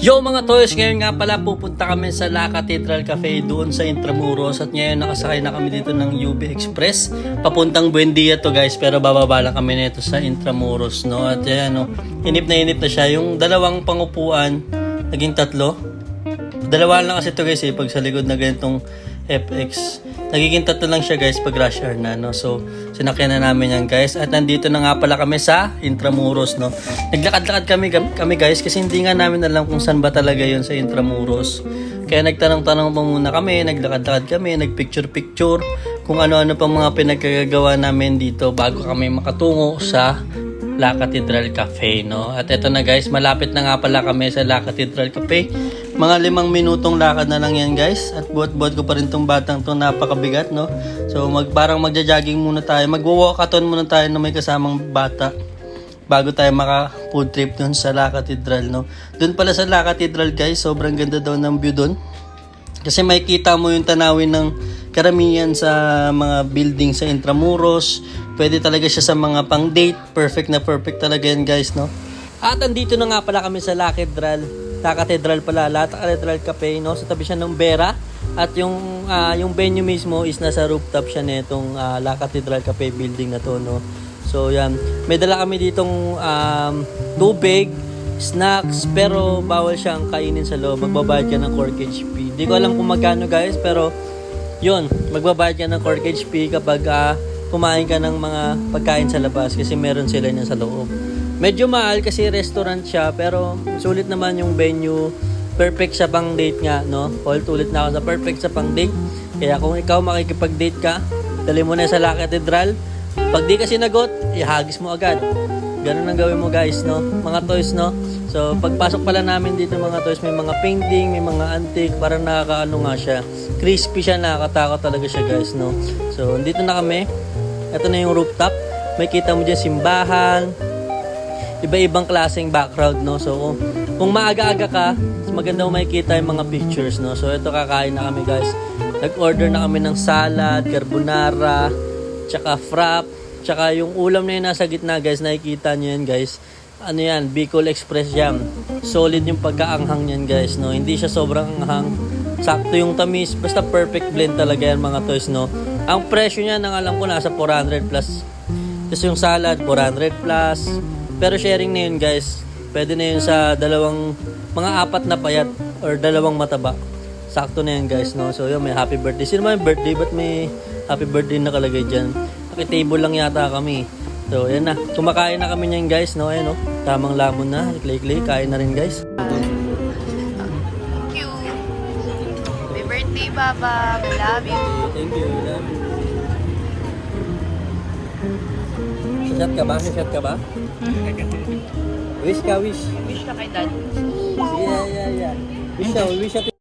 Yo mga toys, ngayon nga pala pupunta kami sa La Cathedral Cafe doon sa Intramuros at ngayon nakasakay na kami dito ng UB Express papuntang Buendia to guys, pero bababa lang kami nito sa Intramuros, no? At yan, no, inip na siya. Yung dalawang pangupuan naging tatlo. Dalawa lang kasi to guys pag sa likod na ganitong FX. Nagiging tatlo lang siya guys pag rush hour na, no? So sinakyan na namin yan guys at nandito na nga pala kami sa Intramuros, no? Naglakad-lakad kami guys kasi hindi nga namin alam kung saan ba talaga yon sa Intramuros. Kaya nagtanong-tanong pa muna kami, naglakad-lakad kami, nagpicture-picture kung ano-ano pang mga pinagkagagawa namin dito bago kami makatungo sa La Cathedral Cafe, no? At eto na guys, malapit na nga pala kami sa La Cathedral Cafe. Mga 5 minutong lakad na lang yan guys. At buhat-buhat ko pa rin tong batang to, napakabigat, no? So parang magja-jogging muna tayo. Magwo-walkathon muna tayo na may kasamang bata bago tayo maka-food trip dun sa La Cathedral, no? Dun pala sa La Cathedral guys, sobrang ganda daw ng view dun. Kasi makikita mo yung tanawin ng karamihan sa mga building sa Intramuros. Pwede talaga siya sa mga pang-date. Perfect na perfect talaga yan guys, no? At andito na nga pala kami sa La Cathedral pala, La Cathedral Cafe, no? Sa tabi siya ng Vera. At yung venue mismo is nasa rooftop siya nitong La Cathedral Cafe building na to, no? So yan, may dala kami ditong tubig, snacks, pero bawal siyang kainin sa loob. Magbabayad ka ng corkage fee. Di ko alam kung magkano guys, pero yun, magbabayad ka ng corkage fee kapag kumain ka ng mga pagkain sa labas kasi meron sila niyan sa loob. Medyo mahal kasi restaurant siya, pero sulit naman yung venue. Perfect sa pang date nga, no? Ulit na ako sa perfect sa pang date. Kaya kung ikaw makikipag-date ka, dali mo na sa La Cathedral. Pag di ka sinagot, ihagis mo agad. Ganun ang gawin mo guys, no? Mga toys, no? So pagpasok pala namin dito mga toys, may mga painting, may mga antique, parang nakakaano nga siya. Crispy siya, nakakatakot talaga siya guys, no? So dito na kami. Ito na yung rooftop. May kita mo dyan simbahan, iba-ibang klaseng background, no? So kung maaga-aga ka, maganda mo makikita yung mga pictures, no? So ito, kakain na kami guys. Nag-order na kami ng salad, carbonara, tsaka frap, tsaka yung ulam na yun nasa gitna guys, nakikita nyo yan guys. Ano yan, Bicol Express Jam. Solid yung pagkaanghang yan guys, no? Hindi siya sobrang anghang, sakto yung tamis, basta perfect blend talaga yan mga toys, no? Ang presyo niya, nang alam ko, nasa 400 plus. Kasi yung salad 400 plus, pero sharing na yun guys. Pwede na yun sa mga 4 na payat or 2 mataba. Sakto na yun guys, no? So yun, may happy birthday. Sino may birthday? Ba't may happy birthday nakalagay dyan? Nakitable lang yata kami. So yan na, kumakain na kami niyan guys, no? Ayan, no? Tamang lamon na, clay, kain na rin guys. Thank you. Happy birthday, Baba. We love you. Thank you, love you. Shot ka ba? Shot ka ba? Wish ka, wish. Wish ka kay Dad. Yeah. Wish ka, wish ka.